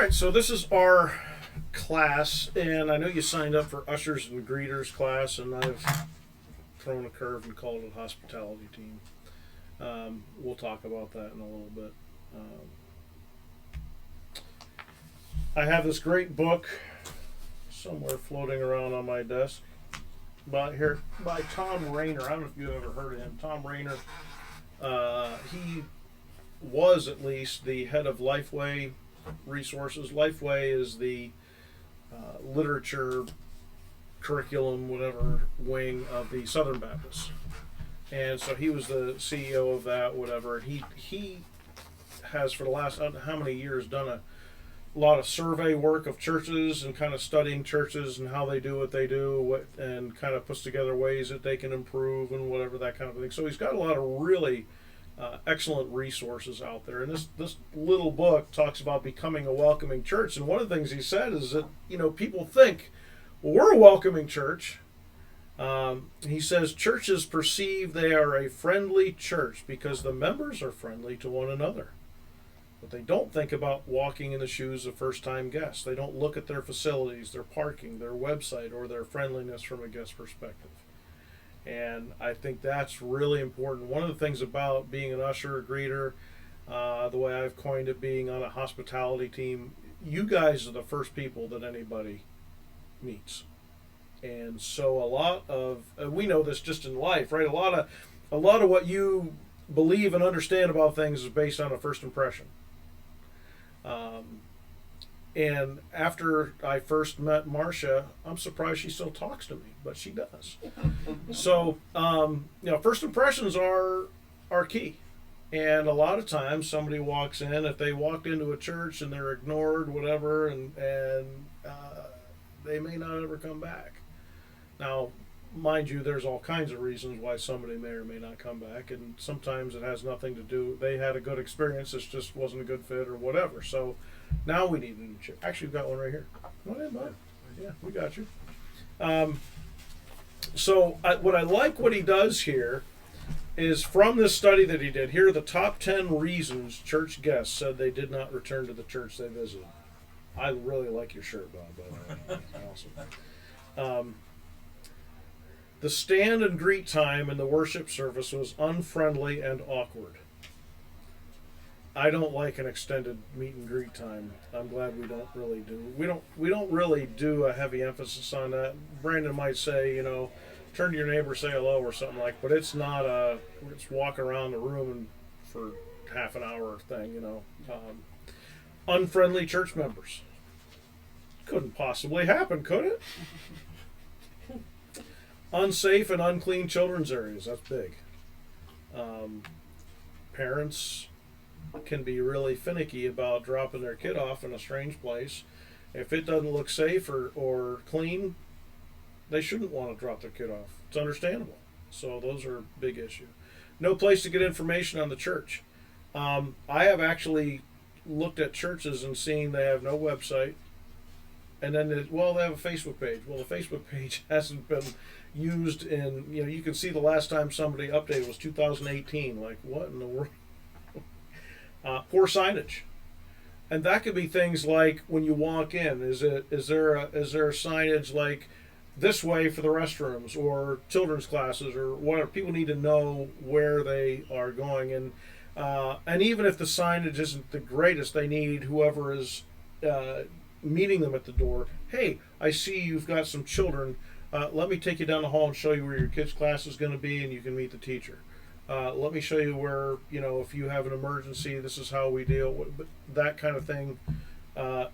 right, so this is our class, and I know you signed up for ushers and greeters class, and I've thrown a curve and called it hospitality team. We'll talk about that in a little bit. I have this great book somewhere floating around on my desk by Tom Rayner. I don't know if you've ever heard of him. Tom Rayner. He was at least the head of Lifeway Resources. Lifeway is the literature curriculum, whatever, wing of the Southern Baptists. And so he was the CEO of that, whatever. He has, for the last how many years, done a lot of survey work of churches and kind of studying churches and how they do what they do, and kind of puts together ways that they can improve and whatever, that kind of thing. So he's got a lot of really excellent resources out there. And this little book talks about becoming a welcoming church. And one of the things he said is that, people think, well, we're a welcoming church. He says churches perceive they are a friendly church because the members are friendly to one another. But they don't think about walking in the shoes of first-time guests. They don't look at their facilities, their parking, their website, or their friendliness from a guest perspective. And I think that's really important. One of the things about being an usher or greeter, the way I've coined it, being on a hospitality team, you guys are the first people that anybody meets. And so a lot of, we know this just in life, right? A lot of what you believe and understand about things is based on a first impression. And after I first met Marcia, I'm surprised she still talks to me, but she does. So, first impressions are key. And a lot of times somebody walks in, if they walked into a church and they're ignored, whatever, and they may not ever come back. Now, mind you, there's all kinds of reasons why somebody may or may not come back, and sometimes it has nothing to do, they had a good experience, it just wasn't a good fit or whatever. So now we need a new chair. Actually, we've got one right here. Come on in, bud. Yeah, we got you. What I like what he does here is, from this study that he did, here are the top 10 reasons church guests said they did not return to the church they visited. I really like your shirt, Bob. Awesome. The stand and greet time in the worship service was unfriendly and awkward. I don't like an extended meet and greet time. I'm glad we don't really do. We don't really do a heavy emphasis on that. Brandon might say, turn to your neighbor, say hello or something like. But it's not it's walk around the room and for half an hour thing. Unfriendly church members. Couldn't possibly happen, could it? Unsafe and unclean children's areas. That's big. Parents can be really finicky about dropping their kid off in a strange place. If it doesn't look safe or clean, they shouldn't want to drop their kid off. It's understandable. So those are a big issue. No place to get information on the church. I have actually looked at churches and seen they have no website. And then, they have a Facebook page. Well, the Facebook page hasn't been used in, you can see the last time somebody updated was 2018. Like, what in the world? Poor signage. And that could be things like when you walk in, is there signage like this way for the restrooms or children's classes or whatever? People need to know where they are going. And even if the signage isn't the greatest, they need whoever is meeting them at the door. Hey, I see you've got some children. Let me take you down the hall and show you where your kids' class is going to be, and you can meet the teacher. Let me show you where, if you have an emergency, this is how we deal with that kind of thing.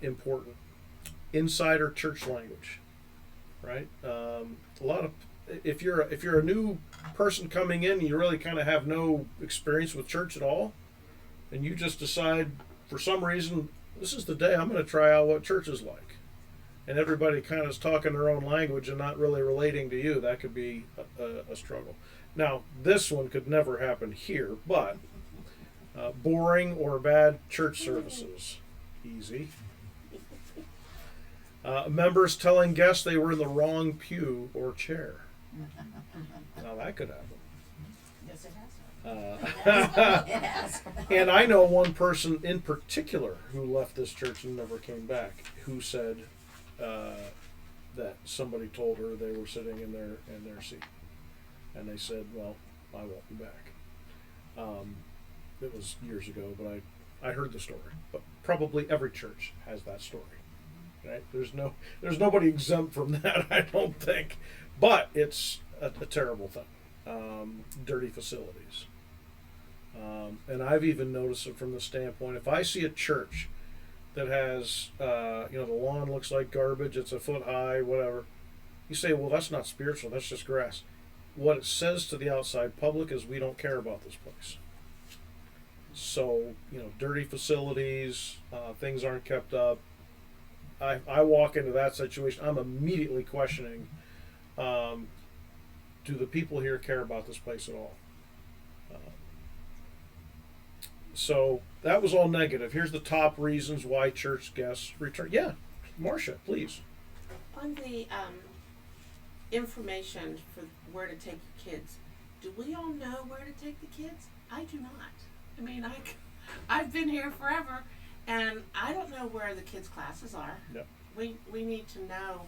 Important. Insider church language, right? A lot of, if you're a new person coming in, and you really kind of have no experience with church at all, and you just decide for some reason, this is the day I'm going to try out what church is like. And everybody kind of is talking their own language and not really relating to you. That could be a struggle. Now, this one could never happen here, but boring or bad church services. Easy. Members telling guests they were in the wrong pew or chair. Now, that could happen. Yes, it has And I know one person in particular who left this church and never came back, who said that somebody told her they were sitting in their seat, and they said, "Well, I won't be back." It was years ago, but I heard the story. But probably every church has that story, right? There's nobody exempt from that, I don't think. But it's a terrible thing. Dirty facilities. And I've even noticed it from the standpoint, if I see a church that has, the lawn looks like garbage, it's a foot high, whatever, you say, well, that's not spiritual, that's just grass. What it says to the outside public is we don't care about this place. So, dirty facilities, things aren't kept up. I walk into that situation, I'm immediately questioning, do the people here care about this place at all? So that was all negative. Here's the top reasons why church guests return. Yeah, Marcia, please. On the information for where to take your kids, do we all know where to take the kids? I do not. I mean, I've been here forever, and I don't know where the kids' classes are. Yep. We need to know,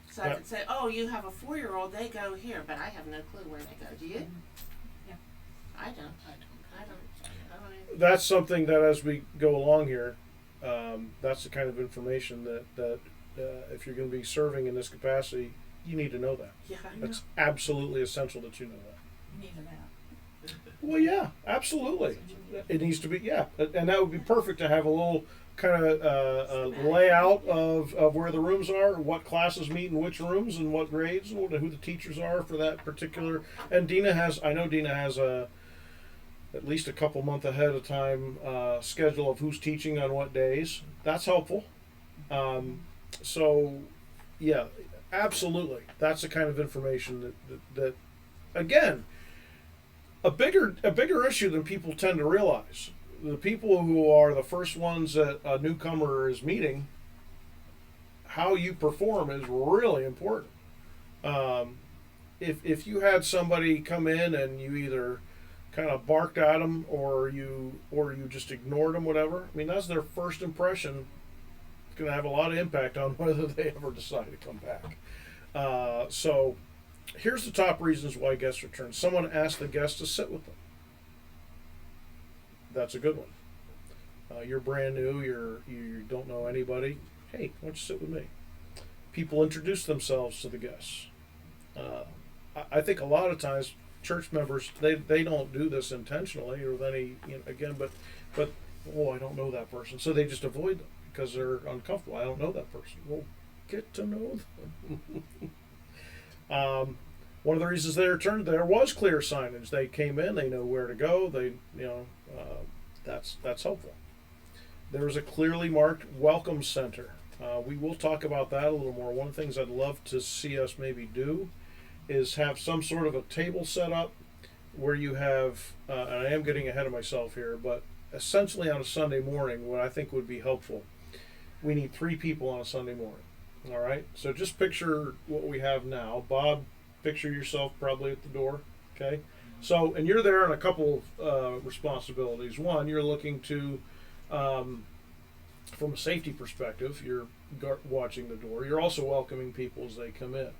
so I could say, oh, you have a 4-year-old, they go here, but I have no clue where they go. Do you? Yeah. I don't. That's something that as we go along here, that's the kind of information that if you're going to be serving in this capacity, you need to know that. Yeah, I know. It's absolutely essential that you know that. You need a map. Well, yeah, absolutely. It needs to be, yeah. And that would be perfect to have a little kind of layout of where the rooms are, what classes meet in which rooms, and what grades, and who the teachers are for that particular. And I know Dina has at least a couple month ahead of time schedule of who's teaching on what days. That's helpful. So, yeah, absolutely. That's the kind of information that again, a bigger issue than people tend to realize. The people who are the first ones that a newcomer is meeting, how you perform is really important. If you had somebody come in and you either kind of barked at them or you just ignored them, whatever, I mean, that's their first impression. It's going to have a lot of impact on whether they ever decide to come back. So here's the top reasons why guests return. Someone asked the guest to sit with them. That's a good one. You're brand new, you don't know anybody. Hey, why don't you sit with me? People introduce themselves to the guests. I think a lot of times church members, they don't do this intentionally or with any, again, but I don't know that person, so they just avoid them because they're uncomfortable. I don't know that person. Well, get to know them. One of the reasons they returned, there was clear signage. They came in, they know where to go. That's helpful. There was a clearly marked welcome center. We will talk about that a little more. One of the things I'd love to see us maybe do is have some sort of a table set up where you have, and I am getting ahead of myself here, but essentially on a Sunday morning, what I think would be helpful, we need 3 people on a Sunday morning. All right, so just picture what we have now. Bob, picture yourself probably at the door. Okay, so and you're there on a couple of responsibilities. One, you're looking to, from a safety perspective, you're watching the door. You're also welcoming people as they come in.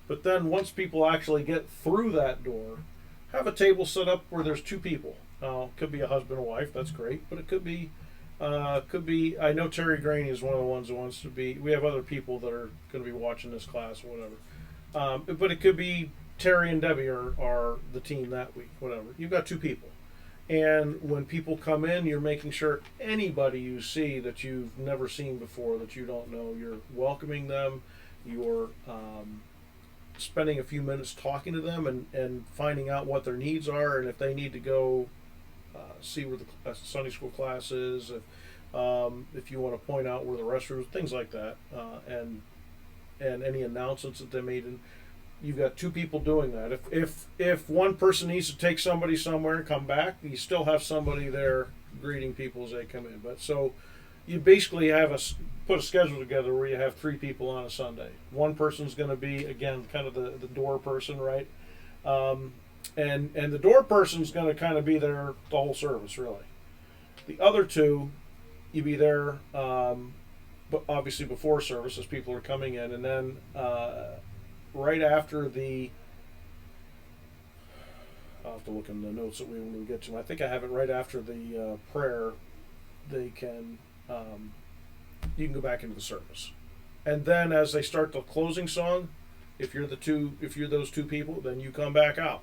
But then once people actually get through that door, have a table set up where there's 2 people. Could be a husband and wife. That's great, but it could be. I know Terry Graney is one of the ones that wants to be. We have other people that are going to be watching this class or whatever. But it could be Terry and Debbie are the team that week. Whatever. You've got 2 people, and when people come in, you're making sure anybody you see that you've never seen before, that you don't know, you're welcoming them. You're spending a few minutes talking to them and finding out what their needs are, and if they need to go see where the Sunday school class is, if you want to point out where the restrooms, things like that, and any announcements that they made. And you've got 2 people doing that. If one person needs to take somebody somewhere and come back, you still have somebody there greeting people as they come in. But so you basically put a schedule together where you have 3 people on a Sunday. One person's going to be, again, kind of the door person, right? and the door person's going to kind of be there the whole service, really. The other two, you be there, but obviously before service as people are coming in, and then right after the. I'll have to look in the notes that when we get to them. I think I have it right after the prayer. They can, you can go back into the service, and then as they start the closing song, if you're those two people, then you come back out,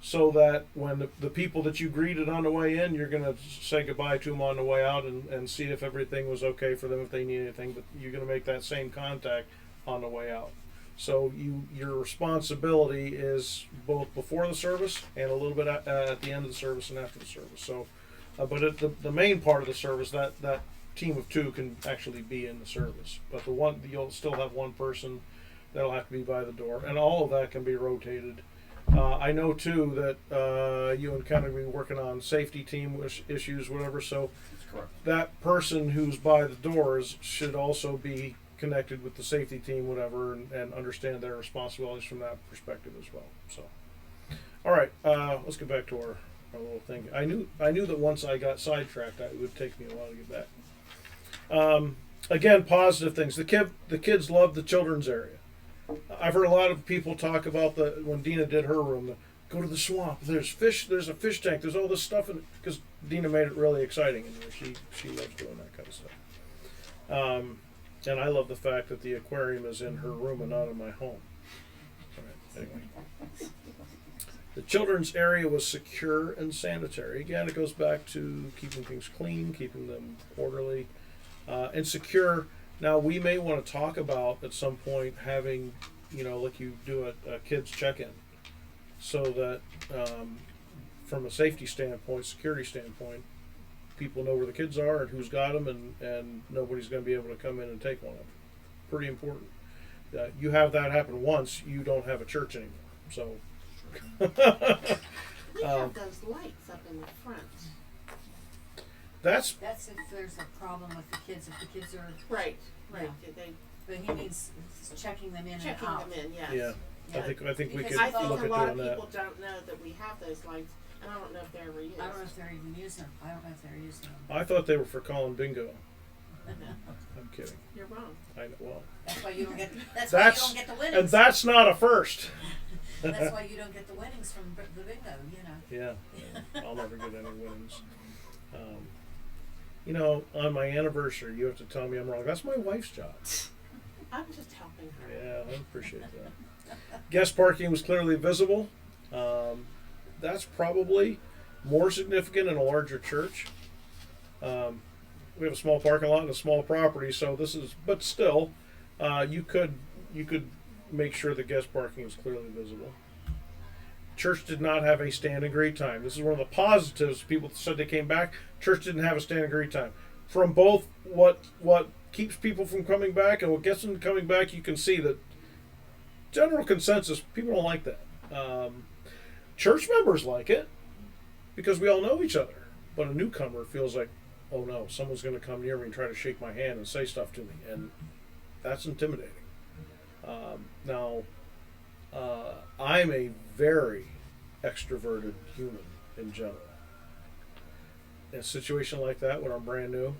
so that when the people that you greeted on the way in, you're gonna say goodbye to them on the way out, and see if everything was okay for them, if they need anything. But you're gonna make that same contact on the way out. So your responsibility is both before the service and a little bit at the end of the service and after the service. So, but the main part of the service, that team of two can actually be in the service. But you'll still have one person that'll have to be by the door, and all of that can be rotated. I know too that you and Ken will be working on safety team issues, whatever. So That's correct. that person who's by the doors should also be connected with the safety team, whatever, and understand their responsibilities from that perspective as well. So, all right, let's get back to our little thing. I knew that once I got sidetracked, it would take me a while to get back. Again, positive things. The kids love the children's area. I've heard a lot of people talk about when Dina did her room. Go to the swamp. There's fish. There's a fish tank. There's all this stuff in it, because Dina made it really exciting, and she loves doing that kind of stuff. And I love the fact that the aquarium is in her room and not in my home. All right, anyway. The children's area was secure and sanitary. Again, it goes back to keeping things clean, keeping them orderly, and secure. Now, we may want to talk about at some point having, like you do a kids check-in, so that from a safety standpoint, security standpoint, people know where the kids are and who's got them, and nobody's going to be able to come in and take one of them. Pretty important. You have that happen once, you don't have a church anymore. So We have those lights up in the front. that's That's if there's a problem with the kids, if the kids are, Right. Yeah. They but he means checking them in checking and out. them in, yes. yeah. Yeah. I think we Because could I think look a at lot doing of that. people don't know that we have those lights, and I don't know if they're ever used. I don't know if they're even using them. I don't know if they're using them. I thought they were for calling bingo. I'm kidding. You're wrong. I know. Well, That's why you don't get. That's That's- why you don't get the winnings. and that's not a first. That's why you don't get the winnings from the bingo. Yeah, I'll never get any winnings. On my anniversary, you have to tell me I'm wrong. That's my wife's job. I'm just helping her. Yeah, I appreciate that. Guest parking was clearly visible. That's probably more significant in a larger church. We have a small parking lot and a small property, so but still, you could make sure the guest parking is clearly visible. Church did not have a stand and greet time. This is one of the positives. People said they came back. Church didn't have a stand and greet time. From both what keeps people from coming back and what gets them coming back, you can see that general consensus, people don't like that. Church members like it because we all know each other. But a newcomer feels like, oh no, someone's going to come near me and try to shake my hand and say stuff to me. And that's intimidating. Now, I'm a very extroverted human in general. In a situation like that, when I'm brand new,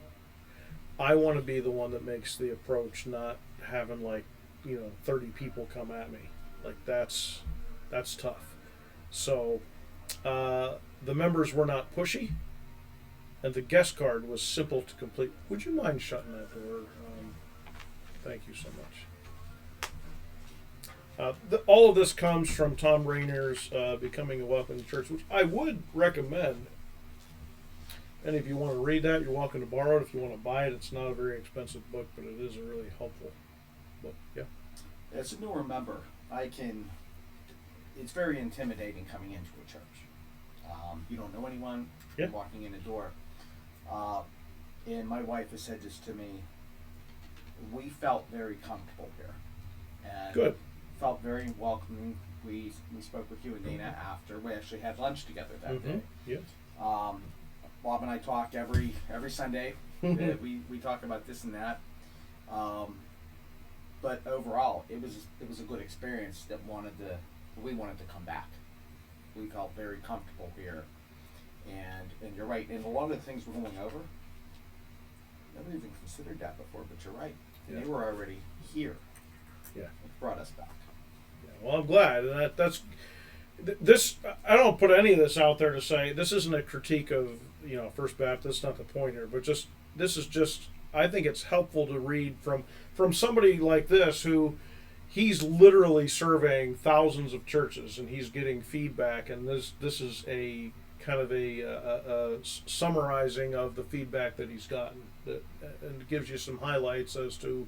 I want to be the one that makes the approach, not having 30 people come at me. That's tough. So the members were not pushy, and the guest card was simple to complete. Would you mind shutting that door? Thank you so much. All of this comes from Tom Rainer's Becoming a Welcoming Church, which I would recommend. And if you want to read that, you're welcome to borrow it. If you want to buy it, it's not a very expensive book, but it is a really helpful book. Yeah. As a newer member, it's very intimidating coming into a church. You don't know anyone, Yeah. walking in the door. And my wife has said this to me. We felt very comfortable here. And Good. felt very welcoming. We spoke with you and Dana after. We actually had lunch together that day. Yeah. Bob and I talk every Sunday. We talk about this and that. But overall, it was a good experience. We wanted to come back. we felt very comfortable here. And you're right. And a lot of the things we're going over, never even considered that before. But you're right. And Yeah. they were already here. Yeah. It brought us back. Yeah, well, I'm glad, and that's this. I don't put any of this out there to say this isn't a critique of First Baptist. Not the point here, but just this is just. I think it's helpful to read from somebody like this who he's literally surveying thousands of churches and he's getting feedback, and this is a kind of a summarizing of the feedback that he's gotten, and gives you some highlights as to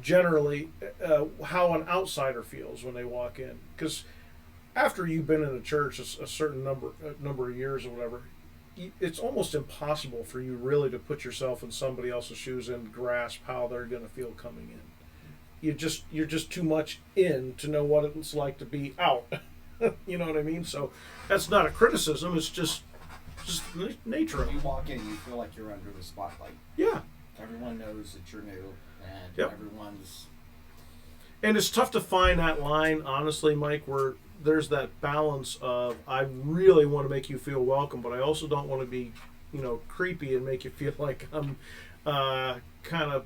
generally how an outsider feels when they walk in. Because after you've been in a church a certain number of years or whatever, it's almost impossible for you really to put yourself in somebody else's shoes and grasp how they're going to feel coming in. You're just too much in to know what it's like to be out. You know what I mean? So that's not a criticism. It's just nature of When you it. walk in, you feel like you're under the spotlight. Yeah. Everyone knows that you're new, and Yep. everyone's. And it's tough to find that line, honestly, Mike, where there's that balance of I really want to make you feel welcome, but I also don't want to be, creepy and make you feel like I'm kind of,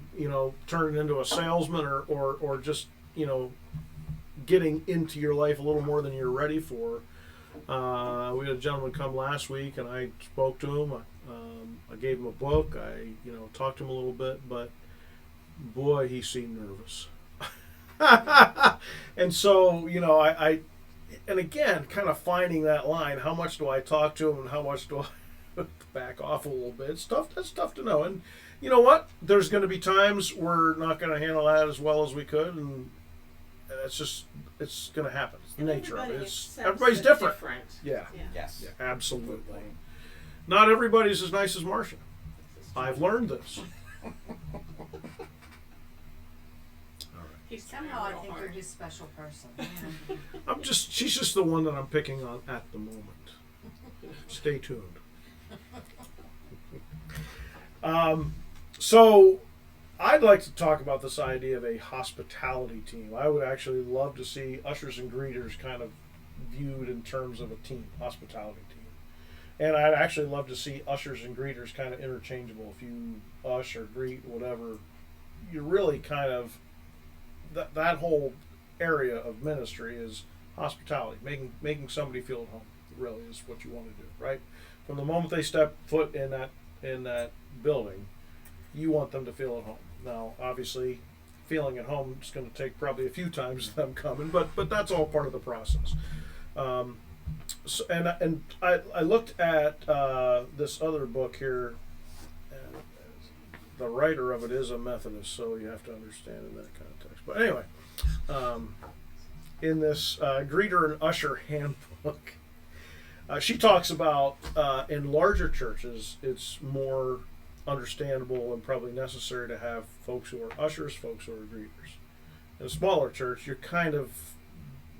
turning into a salesman or just, getting into your life a little more than you're ready for. We had a gentleman come last week, and I spoke to him. I gave him a book. I, talked to him a little bit, but boy, he seemed nervous. And so, I and again, kind of finding that line. How much do I talk to him, and how much do I back off a little bit? It's tough. That's tough to know. And you know what? There's going to be times we're not going to handle that as well as we could, and it's going to happen. It's the nature of it. Everybody's different. Yeah. Yes. Yeah, absolutely. Not everybody's as nice as Marcia. I've learned this. Somehow I think you're his special person. She's just the one that I'm picking on at the moment. Stay tuned. So I'd like to talk about this idea of a hospitality team. I would actually love to see ushers and greeters kind of viewed in terms of a team, hospitality team. And I'd actually love to see ushers and greeters kind of interchangeable. If you usher, greet, whatever, you're really kind of that whole area of ministry is hospitality, making somebody feel at home. Really is what you want to do, right? From the moment they step foot in that building, you want them to feel at home. Now, obviously, feeling at home is going to take probably a few times them coming, but that's all part of the process. So, and I looked at this other book here. The writer of it is a Methodist, so you have to understand in that context. But anyway, in this Greeter and Usher handbook, she talks about in larger churches, it's more understandable and probably necessary to have folks who are ushers, folks who are greeters. In a smaller church, you're kind of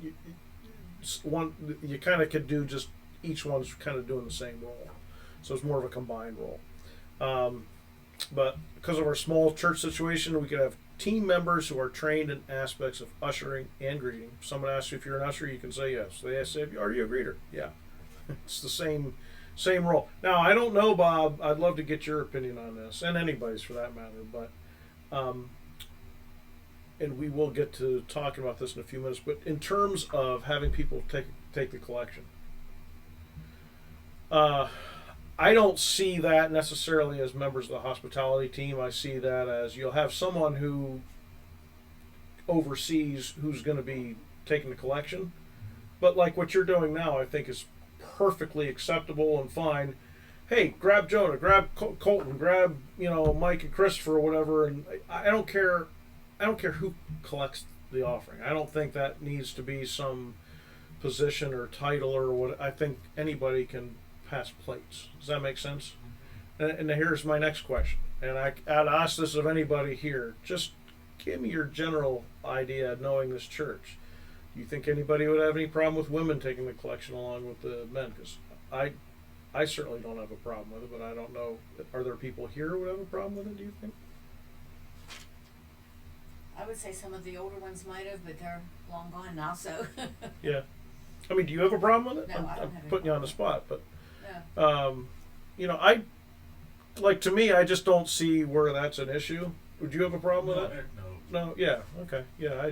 you kind of could do just each one's kind of doing the same role, so it's more of a combined role. But because of our small church situation, we could have team members who are trained in aspects of ushering and greeting. If someone asks you if you're an usher, you can say yes. They say, "Are you a greeter?" Yeah, it's the same role. Now, I don't know, Bob. I'd love to get your opinion on this, and anybody's for that matter. But, and we will get to talking about this in a few minutes. But in terms of having people take the collection, I don't see that necessarily as members of the hospitality team. I see that as you'll have someone who oversees who's going to be taking the collection. But like what you're doing now, I think is perfectly acceptable and fine. Hey, grab Jonah, grab Colton, grab Mike and Christopher or whatever, and I don't care. I don't care who collects the offering. I don't think that needs to be some position or title or what. I think anybody can pass plates. Does that make sense? And here's my next question. And I'd ask this of anybody here. Just give me your general idea, knowing this church. Do you think anybody would have any problem with women taking the collection along with the men? Because I certainly don't have a problem with it, but I don't know. Are there people here who would have a problem with it, do you think? I would say some of the older ones might have, but they're long gone now, so. Yeah. I mean, do you have a problem with it? No, I'm I don't have any putting you on the problem. spot, but No. you know, to me, I just don't see where that's an issue. Would you have a problem with that? Heck no. No, yeah, okay, yeah,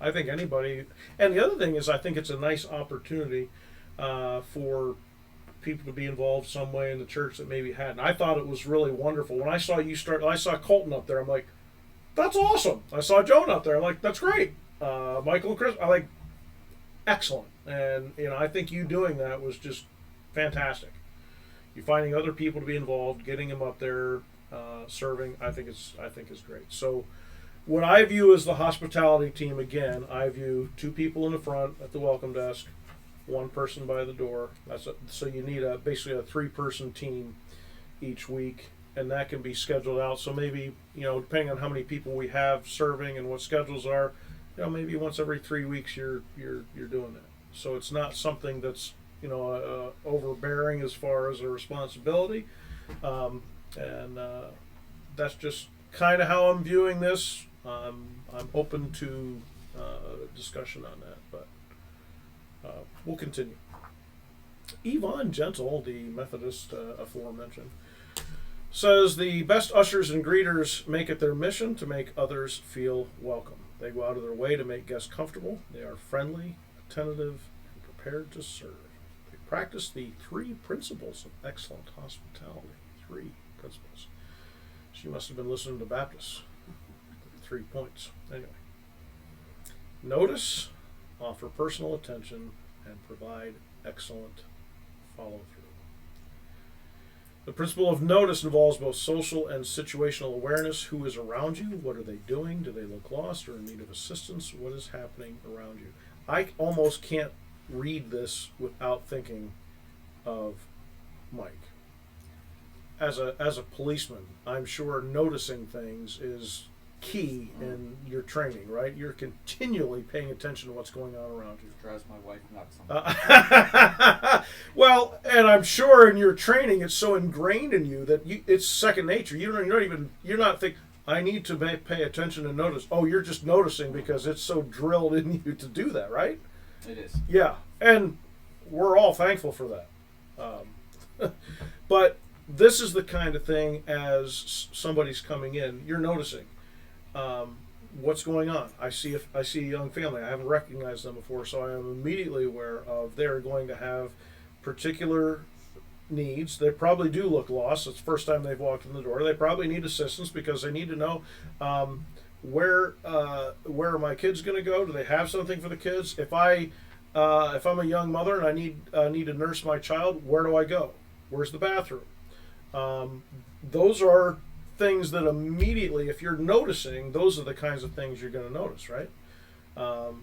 I think anybody, and the other thing is, I think it's a nice opportunity for people to be involved some way in the church that maybe hadn't. I thought it was really wonderful when I saw I saw Colton up there. I'm like, that's awesome. I saw Joan up there. I'm like, that's great. Michael and Chris, I like, excellent. And you know, I think you doing that was just fantastic. You finding other people to be involved, getting them up there, serving. I think is great. So, what I view as the hospitality team, again, I view 2 people in the front at the welcome desk, 1 person by the door. So you need basically a 3-person team each week, and that can be scheduled out. So maybe, you know, depending on how many people we have serving and what schedules are, you know, maybe once every 3 weeks you're doing that. So it's not something that's, you know, overbearing as far as a responsibility, and that's just kind of how I'm viewing this. I'm open to discussion on that, but we'll continue. Yvonne Gentle, the Methodist aforementioned, says the best ushers and greeters make it their mission to make others feel welcome. They go out of their way to make guests comfortable. They are friendly, attentive, and prepared to serve. They practice the 3 principles of excellent hospitality. 3 principles. She must have been listening to Baptists. 3 points. Anyway. Notice, offer personal attention, and provide excellent follow-through. The principle of notice involves both social and situational awareness. Who is around you? What are they doing? Do they look lost or in need of assistance? What is happening around you? I almost can't read this without thinking of Mike. As a policeman, I'm sure noticing things is key in your training, right? You're continually paying attention to what's going on around you. Drives my wife nuts. Well, and I'm sure in your training it's so ingrained in you that it's second nature. You're not thinking, I need to pay attention and notice. Oh, you're just noticing because it's so drilled in you to do that, right? It is. Yeah, and we're all thankful for that. But this is the kind of thing, as somebody's coming in, you're noticing what's going on. I see a young family. I haven't recognized them before, so I am immediately aware of they're going to have particular needs. They probably do look lost. It's the first time they've walked in the door. They probably need assistance because they need to know where are my kids going to go? Do they have something for the kids? If I'm a young mother and I need to nurse my child, where do I go? Where's the bathroom? Those are things that immediately, if you're noticing, those are the kinds of things you're going to notice, right?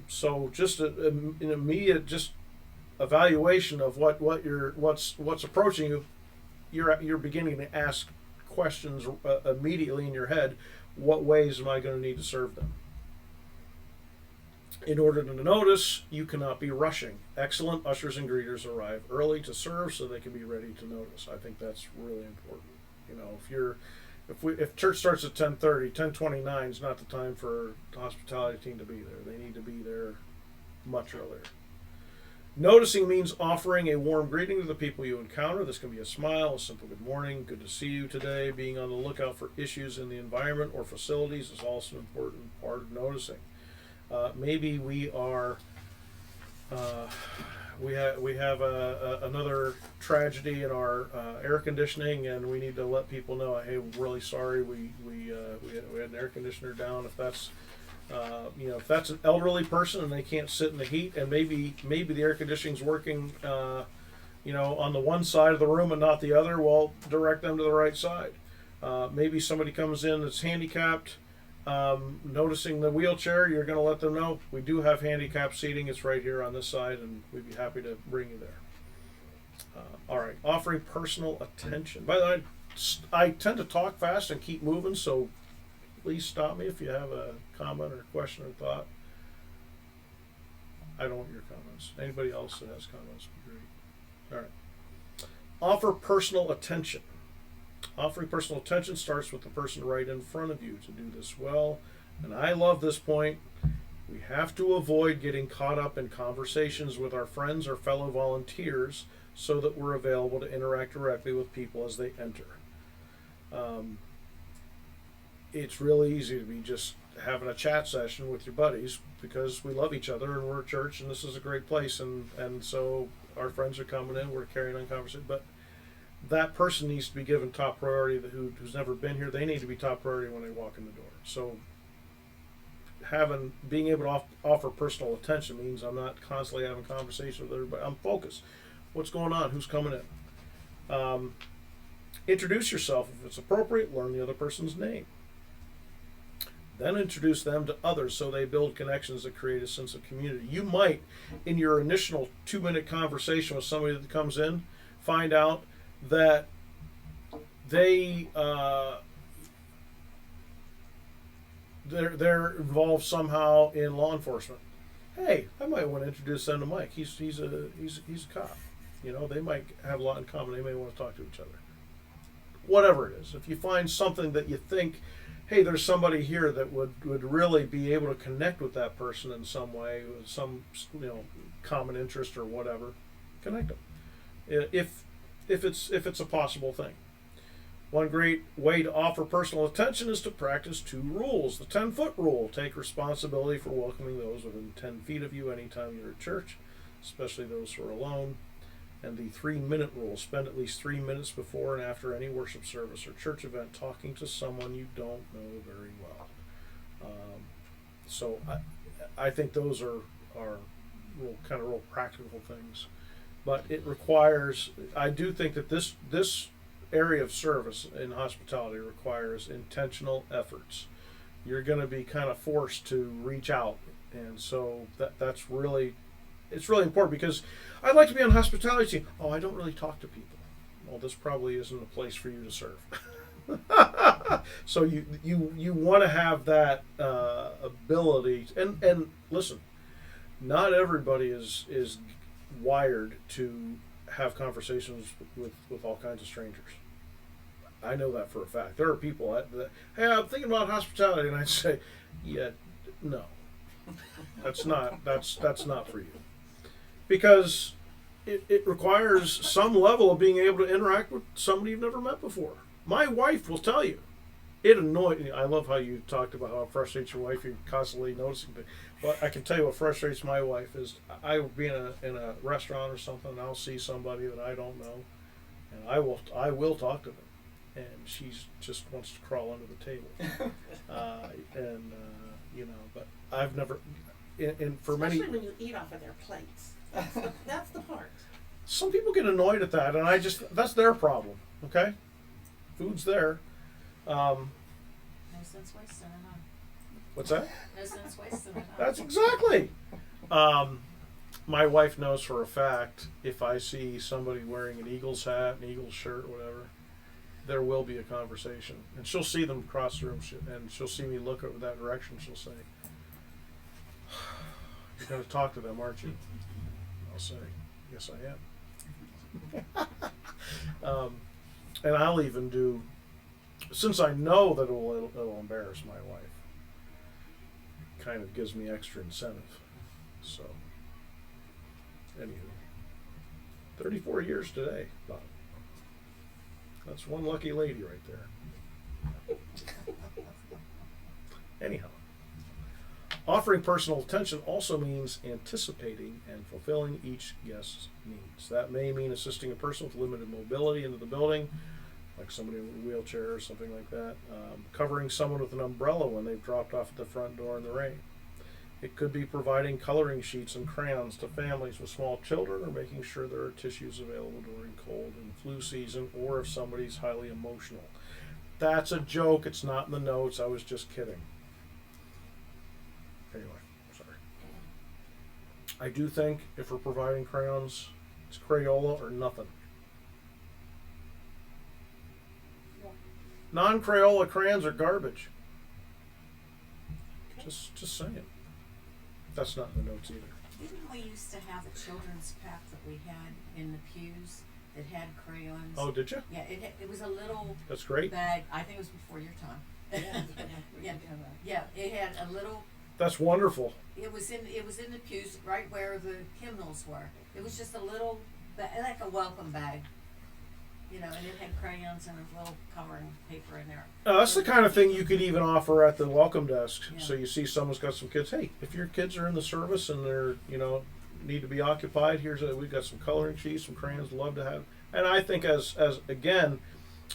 So just an immediate just evaluation of what's approaching you. You're beginning to ask questions immediately in your head. What ways am I going to need to serve them? In order to notice, you cannot be rushing. Excellent ushers and greeters arrive early to serve so they can be ready to notice. I think that's really important. You know, if church starts at 10:30, 10:29 is not the time for the hospitality team to be there. They need to be there much earlier. Noticing means offering a warm greeting to the people you encounter. This can be a smile, a simple good morning, good to see you today. Being on the lookout for issues in the environment or facilities is also an important part of noticing. Maybe we are we have another tragedy in our air conditioning, and we need to let people know, hey, we're really sorry. We had an air conditioner down. If that's if that's an elderly person and they can't sit in the heat, and maybe the air conditioning's working on the one side of the room and not the other, well, direct them to the right side. Maybe somebody comes in that's handicapped. Noticing the wheelchair, you're going to let them know we do have handicap seating. It's right here on this side, and we'd be happy to bring you there. All right, offering personal attention. By the way, I tend to talk fast and keep moving, so please stop me if you have a comment or a question or thought. I don't want your comments. Anybody else that has comments would be great. All right. Offer personal attention. Offering personal attention starts with the person right in front of you. To do this well, and I love this point, We have to avoid getting caught up in conversations with our friends or fellow volunteers so that we're available to interact directly with people as they enter. It's really easy to be just having a chat session with your buddies because we love each other and we're a church and this is a great place, and so our friends are coming in, we're carrying on conversation, but that person needs to be given top priority. Who's never been here, they need to be top priority when they walk in the door. So being able to offer personal attention means I'm not constantly having conversations with everybody. I'm focused. What's going on? Who's coming in? Introduce yourself if it's appropriate. Learn the other person's name. Then introduce them to others so they build connections that create a sense of community. You might, in your initial 2-minute conversation with somebody that comes in, find out that they're involved somehow in law enforcement. Hey, I might want to introduce them to Mike. He's a cop. You know, they might have a lot in common. They may want to talk to each other. Whatever it is, if you find something that you think, hey, there's somebody here that would really be able to connect with that person in some way, with some common interest or whatever, connect them. If it's a possible thing. One great way to offer personal attention is to practice 2 rules. The 10-foot rule: take responsibility for welcoming those within 10 feet of you anytime you're at church, especially those who are alone. And the 3-minute rule: spend at least 3 minutes before and after any worship service or church event talking to someone you don't know very well. So I think those are real practical things. But it requires, I do think that this area of service in hospitality requires intentional efforts. You're going to be kind of forced to reach out, and so it's really important, because I'd like to be on hospitality team. Oh, I don't really talk to people. Well, this probably isn't a place for you to serve. So you want to have that ability, and listen, not everybody is wired to have conversations with all kinds of strangers. I know that for a fact. There are people that, hey, I'm thinking about hospitality, and I say, yeah, no, that's not for you, because it requires some level of being able to interact with somebody you've never met before. My wife will tell you, it annoys me. I love how you talked about how it frustrates your wife. You're constantly noticing things. Well, I can tell you what frustrates my wife is I will be in a restaurant or something, and I'll see somebody that I don't know, and I will talk to them, and she just wants to crawl under the table, But I've never, and for especially many, when you eat off of their plates. That's the part. some people get annoyed at that, and that's their problem. Okay, food's there. No sense wasting it on. What's that? No sense wasting it on. That's exactly. My wife knows for a fact if I see somebody wearing an Eagles hat, an Eagles shirt, whatever, there will be a conversation. And she'll see them across the room, and she'll see me look over that direction. She'll say, "You're going to talk to them, aren't you?" I'll say, "Yes, I am." And I'll even do, since I know that it'll embarrass my wife, kind of gives me extra incentive. So, anywho, 34 years today, Bob. That's one lucky lady right there. Anyhow, offering personal attention also means anticipating and fulfilling each guest's needs. That may mean assisting a person with limited mobility into the building, like somebody in a wheelchair or something like that, covering someone with an umbrella when they've dropped off at the front door in the rain. It could be providing coloring sheets and crayons to families with small children, or making sure there are tissues available during cold and flu season, or if somebody's highly emotional. That's a joke. It's not in the notes. I was just kidding. Anyway, sorry. I do think if we're providing crayons, it's Crayola or nothing. Non-Crayola crayons are garbage. Just saying. That's not in the notes either. Didn't we used to have a children's pack that we had in the pews that had crayons? Oh, did you? Yeah, it was a little That's great. bag. I think it was before your time. Yeah, it had a little That's wonderful. It was in the pews right where the hymnals were. It was just a little like a welcome bag, and it had crayons and a little coloring paper in there. That's the kind of thing you could even offer at the welcome desk. Yeah. So you see someone's got some kids. Hey, if your kids are in the service and they're need to be occupied, we've got some coloring sheets, some crayons. Love to have. And I think as again,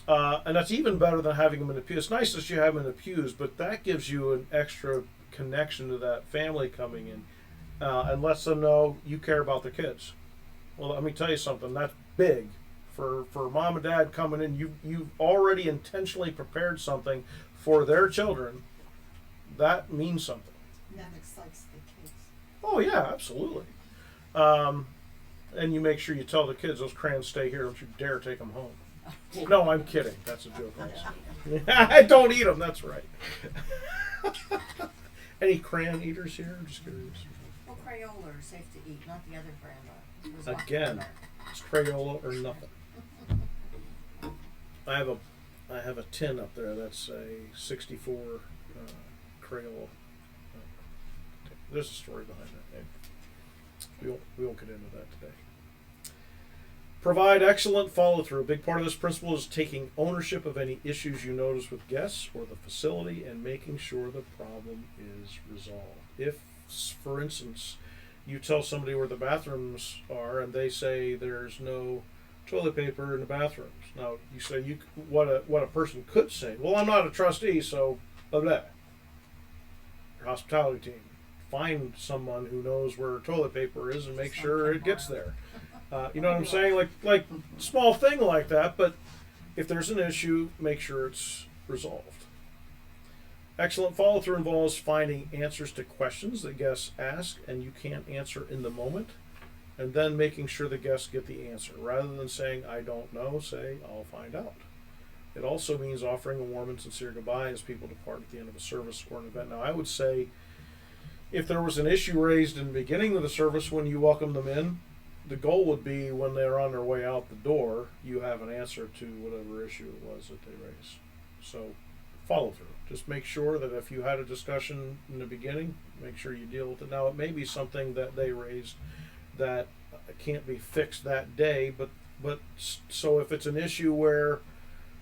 and that's even better than having them in the pews. It's nice that you have them in the pews, but that gives you an extra connection to that family coming in, and lets them know you care about the kids. Well, let me tell you something. That's big. For mom and dad coming in, you've already intentionally prepared something for their children. That means something. And that excites the kids. Oh yeah, absolutely. And you make sure you tell the kids those crayons stay here. Don't you dare take them home. No, I'm kidding. That's a joke. I don't eat them. That's right. Any crayon eaters here? I'm just curious. Well, Crayola are safe to eat, not the other brand. Again, it's Crayola or nothing. I have a tin up there that's a 64 Crayola. There's a story behind that. We won't get into that today. Provide excellent follow-through. A big part of this principle is taking ownership of any issues you notice with guests or the facility and making sure the problem is resolved. If, for instance, you tell somebody where the bathrooms are and they say there's no toilet paper in the bathrooms. Now, you say what a person could say. Well, I'm not a trustee, so blah blah. Your hospitality team. Find someone who knows where toilet paper is and make sure it gets there. You know what I'm saying? Like small thing like that, but if there's an issue, make sure it's resolved. Excellent follow-through involves finding answers to questions that guests ask and you can't answer in the moment, and then making sure the guests get the answer. Rather than saying, I don't know, say, I'll find out. It also means offering a warm and sincere goodbye as people depart at the end of a service or an event. Now, I would say if there was an issue raised in the beginning of the service when you welcome them in, the goal would be when they're on their way out the door, you have an answer to whatever issue it was that they raised. So follow through. Just make sure that if you had a discussion in the beginning, make sure you deal with it. Now, it may be something that they raised that can't be fixed that day, but so if it's an issue where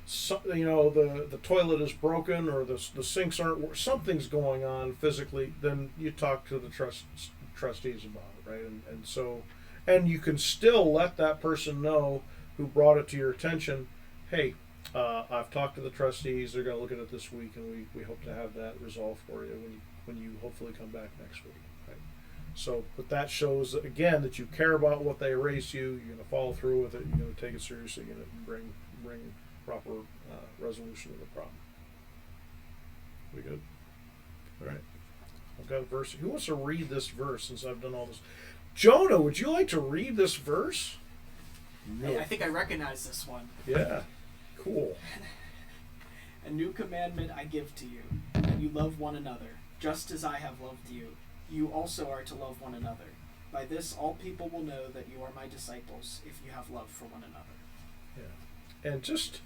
the toilet is broken or the sinks aren't, something's going on physically, then you talk to the trustees about it, right? And you can still let that person know who brought it to your attention, hey, I've talked to the trustees, they're going to look at it this week, and we hope to have that resolved for you when you hopefully come back next week. Right? So, but that shows, again, that you care about what they raised you, you're going to follow through with it, you're going to take it seriously, you're going to bring proper resolution of the problem. We good? All right. I've got a verse. Who wants to read this verse since I've done all this? Jonah, would you like to read this verse? Hey, I think I recognize this one. Yeah. Cool. A new commandment I give to you, that you love one another, just as I have loved you. You also are to love one another. By this all people will know that you are my disciples, if you have love for one another. Yeah. And just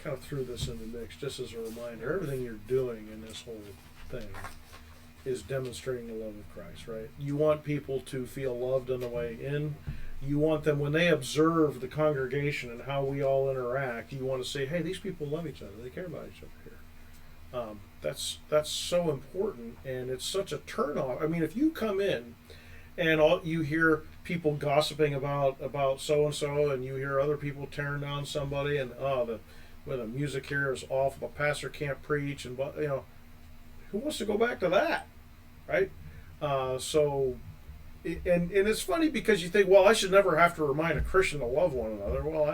kind of threw this in the mix, just as a reminder, everything you're doing in this whole thing is demonstrating the love of Christ, right? You want people to feel loved on the way in. You want them, when they observe the congregation and how we all interact, you want to say, hey, these people love each other. They care about each other here. That's so important, and it's such a turnoff. I mean, if you come in and you hear people gossiping about so-and-so, and you hear other people tearing down somebody, and the music here is awful, the pastor can't preach, and who wants to go back to that, right? And it's funny because you think, well, I should never have to remind a Christian to love one another. Well, I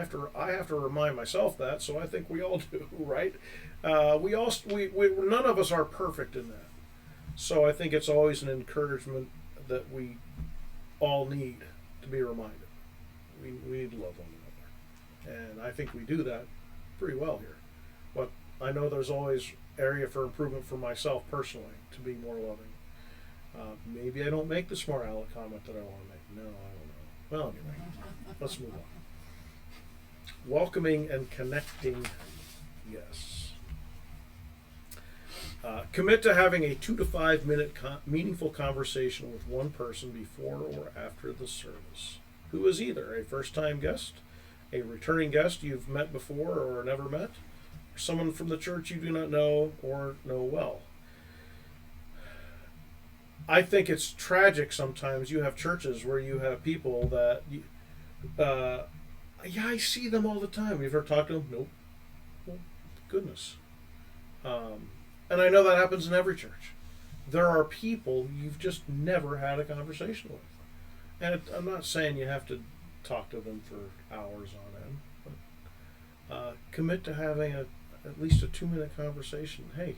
have to remind myself that, so I think we all do, right? None of us are perfect in that. So I think it's always an encouragement that we all need to be reminded. We need to love one another. And I think we do that pretty well here. But I know there's always area for improvement for myself personally to be more loving. Maybe I don't make the smart aleck comment that I want to make. No, I don't know. Well, anyway, let's move on. Welcoming and connecting guests. Commit to having a 2 to 5 minute meaningful conversation with one person before or after the service, who is either a first time guest, a returning guest you've met before or never met, or someone from the church you do not know or know well. I think it's tragic sometimes. You have churches where you have people that, yeah, I see them all the time. You've ever talked to them? Nope. Well, goodness. And I know that happens in every church. There are people you've just never had a conversation with. And I'm not saying you have to talk to them for hours on end, but commit to having at least a 2-minute conversation. Hey,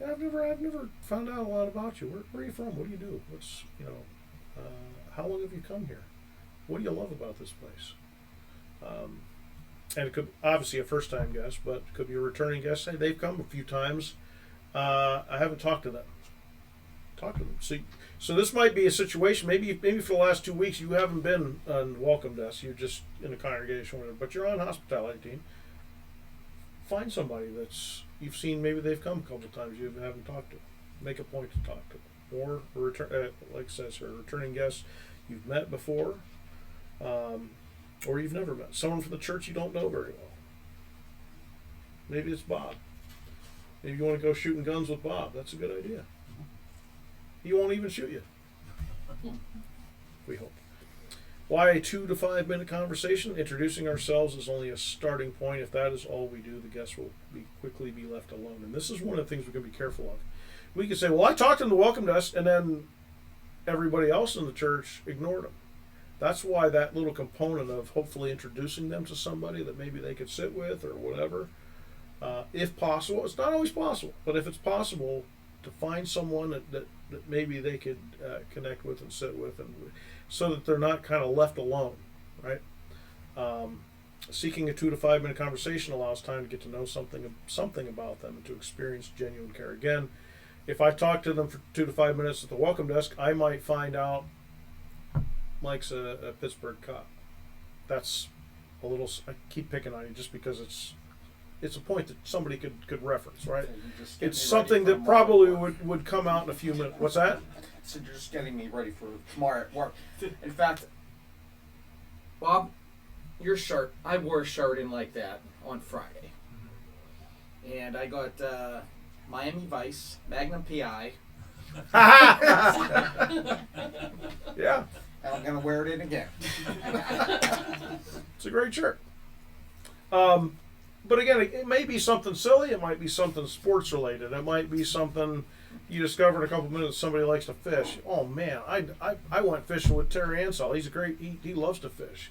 I've never found out a lot about you. Where are you from? What do you do? What's how long have you come here? What do you love about this place? And it could obviously a first time guest, but it could be a returning guest. Hey, they've come a few times. I haven't talked to them. Talk to them. So this might be a situation. Maybe for the last 2 weeks you haven't been on welcome desk. You're just in a congregation with them, but you're on hospitality team. Find somebody that's you've seen. Maybe they've come a couple of times. You haven't talked to them. Make a point to talk to them. Or like it says here, returning guests you've met before, or you've never met. Someone from the church you don't know very well. Maybe it's Bob. Maybe you want to go shooting guns with Bob. That's a good idea. He won't even shoot you. We hope. Why a 2 to 5 minute conversation? Introducing ourselves is only a starting point. If that is all we do, the guests will quickly be left alone. And this is one of the things we're going to be careful of. We could say, well, I talked to them the welcome desk, and then everybody else in the church ignored them. That's why that little component of hopefully introducing them to somebody that maybe they could sit with or whatever, if possible. It's not always possible, but if it's possible, to find someone that maybe they could connect with and sit with, and so that they're not kind of left alone, right? Seeking a 2 to 5 minute conversation allows time to get to know something about them and to experience genuine care. Again, if I talk to them for 2 to 5 minutes at the welcome desk, I might find out Mike's a Pittsburgh cop. That's a little. I keep picking on you just because it's a point that somebody could reference, right? So it's something that probably would come out in a few minutes. What's that? So you're just getting me ready for tomorrow at work. In fact, Bob, your shirt, I wore a shirt in like that on Friday. And I got Miami Vice, Magnum PI. Yeah. And I'm going to wear it in again. It's a great shirt. But again, it may be something silly. It might be something sports related. It might be something you discovered a couple minutes. Somebody likes to fish. Oh man, I went fishing with Terry Ansell. He's a great. He loves to fish.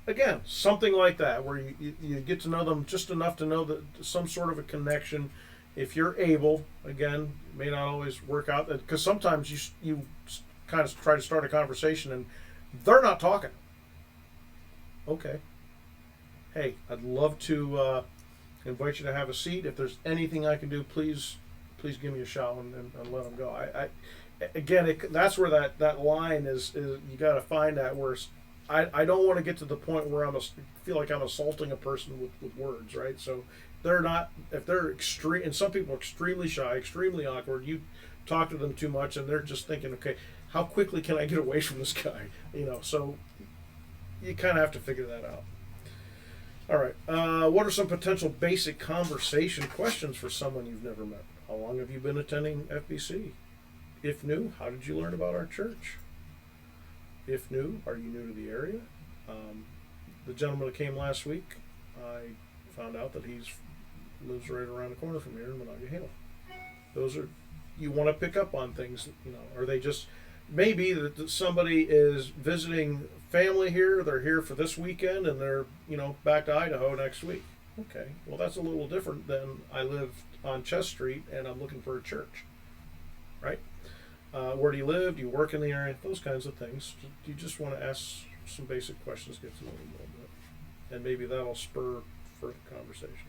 Again, something like that where you get to know them just enough to know that some sort of a connection. If you're able, again, it may not always work out because sometimes you kind of try to start a conversation and they're not talking. Okay. Hey, I'd love to invite you to have a seat. If there's anything I can do, please give me a shout and let them go. That's where that line is you got to find that where I don't want to get to the point where feel like I'm assaulting a person with words, right? So if they're extreme, and some people are extremely shy, extremely awkward, you talk to them too much and they're just thinking, okay, how quickly can I get away from this guy? So you kind of have to figure that out. All right. What are some potential basic conversation questions for someone you've never met? How long have you been attending FBC? If new, how did you learn about our church? If new, are you new to the area? The gentleman that came last week, I found out that he lives right around the corner from here in Monongahela. Those are, you want to pick up on things, are they just, maybe that somebody is visiting family here, they're here for this weekend and they're, back to Idaho next week. Okay, well that's a little different than I live on Chest Street and I'm looking for a church, right? Where do you live? Do you work in the area? Those kinds of things. You just want to ask some basic questions, get to know them a little bit. And maybe that'll spur further conversation.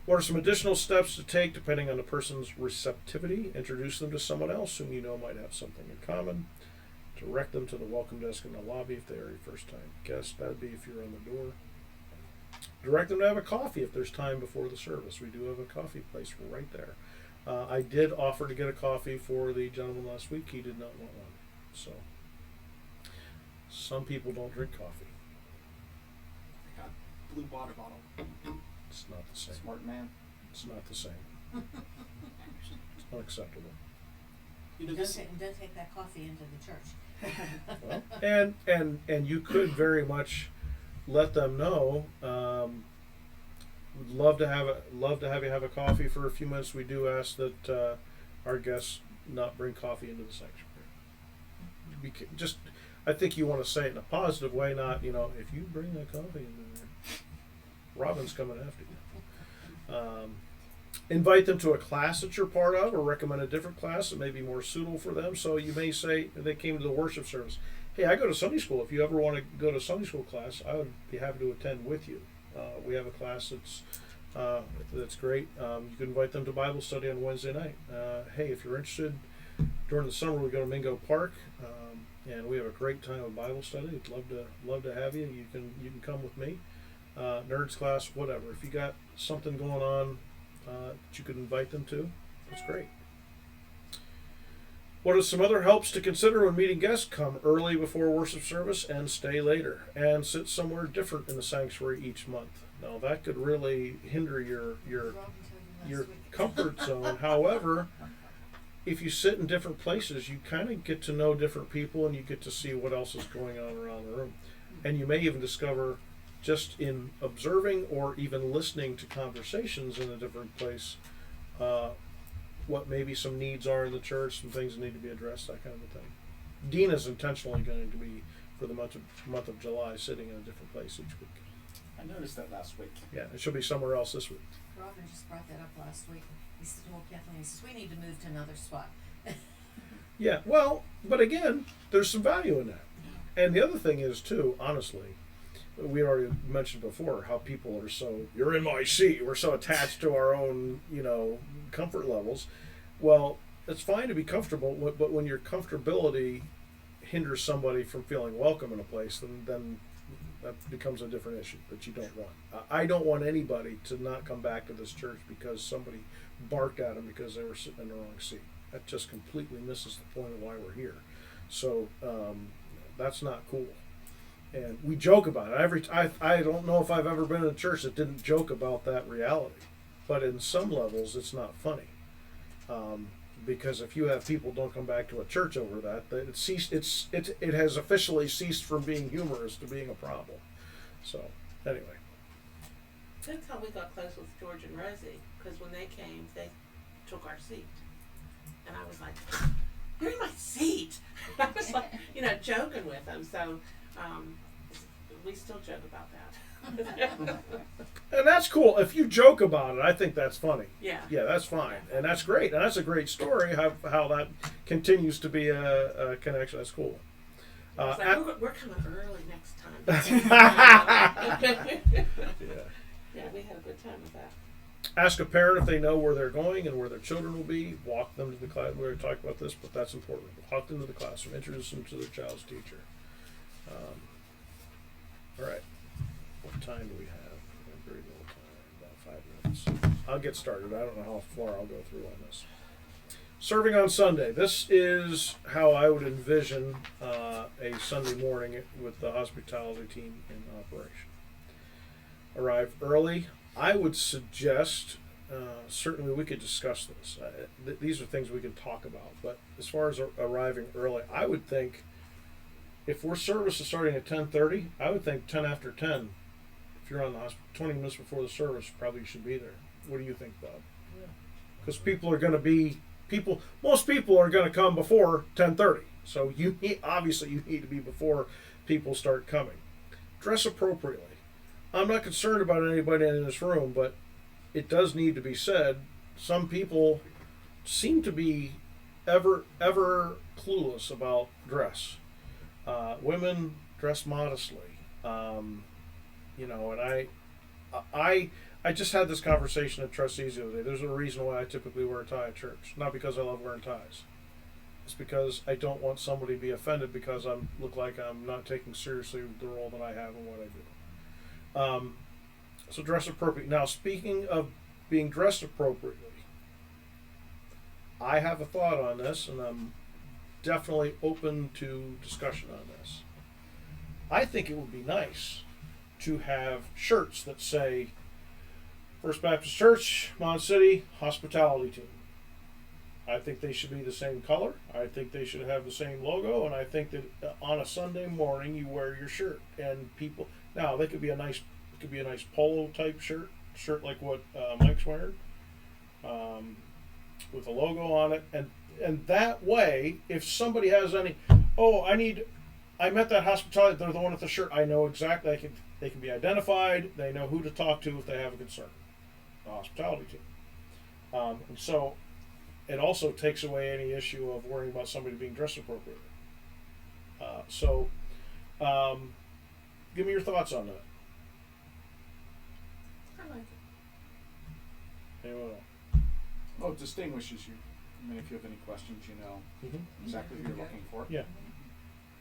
What are some additional steps to take depending on the person's receptivity? Introduce them to someone else whom you know might have something in common. Direct them to the welcome desk in the lobby if they are a first-time guest. That would be if you're on the door. Direct them to have a coffee if there's time before the service. We do have a coffee place right there. I did offer to get a coffee for the gentleman last week. He did not want one. So, some people don't drink coffee. I got blue water bottle. It's not the same. Smart man. It's not the same. It's unacceptable. You know, Don't, this, don't take that coffee into the church. Well, and you could very much let them know. Would love to have you have a coffee for a few minutes. We do ask that our guests not bring coffee into the sanctuary. Just, I think you want to say it in a positive way, not if you bring that coffee in there, Robin's coming after you. Invite them to a class that you're part of, or recommend a different class that may be more suitable for them. So you may say they came to the worship service. Hey, I go to Sunday school. If you ever want to go to Sunday school class, I would be happy to attend with you. We have a class that's great. You can invite them to Bible study on Wednesday night. Hey, if you're interested, during the summer we go to Mingo Park, and we have a great time of Bible study. I'd love to have you. You can come with me. Nerds class, whatever. If you got something going on that you could invite them to, that's great. What are some other helps to consider when meeting guests? Come early before worship service and stay later, and sit somewhere different in the sanctuary each month. Now that could really hinder your Robin told you last week. comfort zone. However, if you sit in different places, you kind of get to know different people, and you get to see what else is going on around the room, and you may even discover, just in observing or even listening to conversations in a different place, what maybe some needs are in the church, some things that need to be addressed, that kind of a thing. Dina's intentionally going to be, for the month of July, sitting in a different place each week. I noticed that last week. Yeah, and she'll be somewhere else this week. Robin just brought that up last week. He said, well, Kathleen, he says, we need to move to another spot. Yeah, well, but again, there's some value in that. And the other thing is, too, honestly, we already mentioned before how people are so, you're in my seat, we're so attached to our own, comfort levels. Well, it's fine to be comfortable, but when your comfortability hinders somebody from feeling welcome in a place, then that becomes a different issue that you don't want. I don't want anybody to not come back to this church because somebody barked at them because they were sitting in the wrong seat. That just completely misses the point of why we're here. So that's not cool. And we joke about it. I don't know if I've ever been in a church that didn't joke about that reality. But in some levels, it's not funny. Because if you have people don't come back to a church over that, it has officially ceased from being humorous to being a problem. So, anyway. That's how we got close with George and Rosie, because when they came, they took our seat. And I was like, you're in my seat. I was like, joking with them. So, we still joke about that. And that's cool. If you joke about it, I think that's funny. Yeah. Yeah, that's fine. And that's great. And that's a great story, how that continues to be a connection. That's cool. It's like, we're coming early next time. Yeah, we had a good time with that. Ask a parent if they know where they're going and where their children will be. Walk them to the class. We already talked about this, but that's important. Walk them to the classroom. Introduce them to their child's teacher. All right. What time do we have? We have very little time, about 5 minutes. I'll get started. I don't know how far I'll go through on this. Serving on Sunday. This is how I would envision a Sunday morning with the hospitality team in operation. Arrive early. I would suggest, certainly we could discuss this. These are things we can talk about. But as far as arriving early, I would think if our service is starting at 10:30, I would think 10 after 10. If you're on the hospital, 20 minutes before the service, probably you should be there. What do you think, Bob? Because people are going to be most people are going to come before 10:30. So obviously you need to be before people start coming. Dress appropriately. I'm not concerned about anybody in this room, but it does need to be said. Some people seem to be ever clueless about dress. Women dress modestly, and I just had this conversation at trustees the other day. There's a reason why I typically wear a tie at church. Not because I love wearing ties. It's because I don't want somebody to be offended because I look like I'm not taking seriously the role that I have and what I do. So dress appropriately. Now, speaking of being dressed appropriately, I have a thought on this, and I'm definitely open to discussion on this. I think it would be nice to have shirts that say First Baptist Church, Mon City, Hospitality Team. I think they should be the same color. I think they should have the same logo, and I think that on a Sunday morning you wear your shirt, and people now they could be a nice polo type shirt like what Mike's wearing, with a logo on it, and that way, if somebody has any, I met that hospitality, they're the one with the shirt. I know exactly. They can be identified. They know who to talk to if they have a concern. The hospitality team, and so it also takes away any issue of worrying about somebody being dressed appropriately. Give me your thoughts on that. I like it. Anyone else? Oh, it distinguishes you. I mean, if you have any questions, you know exactly who you're looking for. Yeah.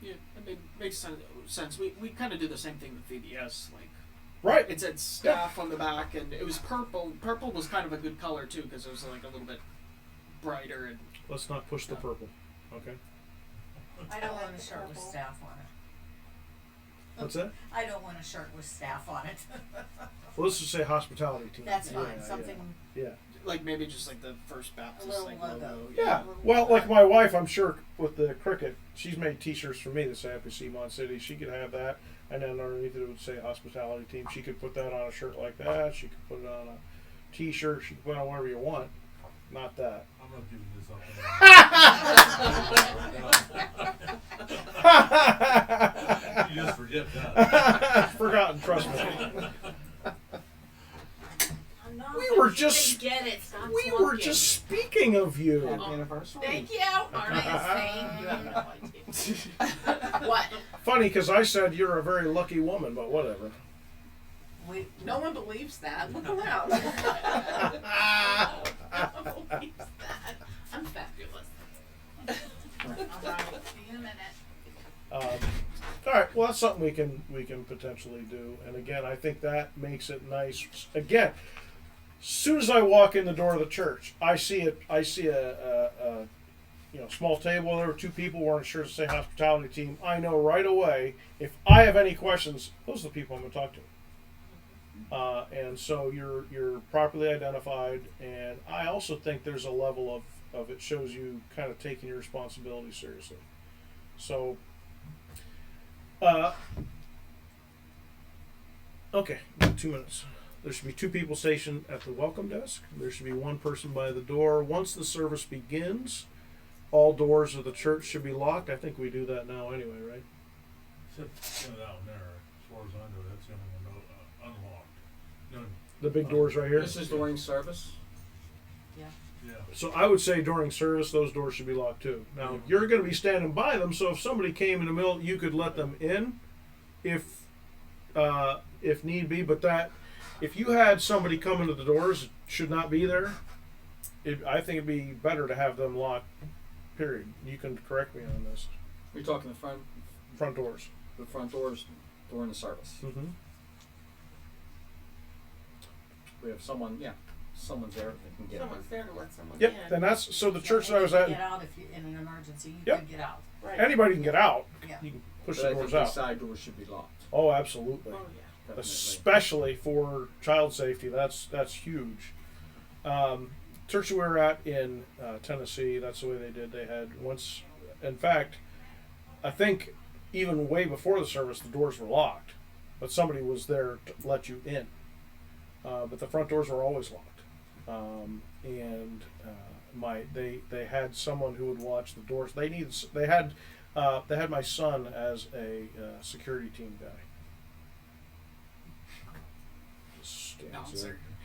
Yeah, it makes sense. We kind of do the same thing with VBS. Like, Right. it said staff on the back, and it was purple. Purple was kind of a good color too, because it was like a little bit brighter. And Let's not push the purple. Okay. I don't I want like a the shirt with purple. staff on it. What's that? I don't want a shirt with staff on it. Well, let's just say hospitality team. That's fine. Yeah, Something. Yeah. like maybe just like the First Baptist little like logo. Yeah. Well, like my wife, I'm sure with the cricket, she's made T-shirts for me that say Happy Sea Mon City. She could have that, and then underneath it would say Hospitality Team. She could put that on a shirt like that. She could put it on a T-shirt. She could put it on whatever you want. Not that. I'm not giving this up. You just forget that. Forgotten, trust me. I'm not. We were You just- can get it. Stop We talking. were just speaking of you. Happy anniversary. Thank you. Aren't I insane? You have no idea. What? Funny, because I said you're a very lucky woman, but whatever. No one believes that. Look around. No one believes that. I'm fabulous. Alright, see you in a minute. All right. Well, that's something we can potentially do. And again, I think that makes it nice. Again, as soon as I walk in the door of the church, I see a small table. There were two people wearing shirts that say hospitality team. I know right away if I have any questions, those are the people I'm going to talk to. And so you're properly identified. And I also think there's a level of it shows you kind of taking your responsibility seriously. So. Okay, about 2 minutes. There should be two people stationed at the welcome desk. There should be one person by the door. Once the service begins, all doors of the church should be locked. I think we do that now anyway, right? Except down there, as far as I know, that's the only one unlocked. None. The big doors right here. This is during service. Yeah. So I would say during service, those doors should be locked too. Now you're going to be standing by them, so if somebody came in the middle, you could let them in, if need be. But that, if you had somebody come into the doors, it should not be there. I think it'd be better to have them locked. Period. You can correct me on this. You're talking the front doors. the front doors during the service. Mm-hmm. We have someone someone's there that can get Someone's there to let someone Yep. in. And that's so the church that I You was can at. get out if you in an emergency. You Yep. can get out. Right. Anybody can get out. Yeah. You can push But the I think doors the out. side doors should be locked. Oh, absolutely. Oh yeah. Definitely. Especially for child safety. That's huge. Church we were at in Tennessee, that's the way they did. They had once, in fact, I think even way before the service, the doors were locked, but somebody was there to let you in. But the front doors were always locked. They had someone who would watch the doors. They had my son as a security team guy.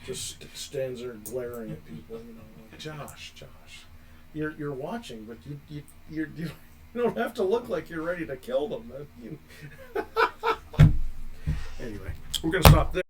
Just stands there glaring at people, like Josh, you're watching, but you don't have to look like you're ready to kill them. Anyway, we're gonna stop there.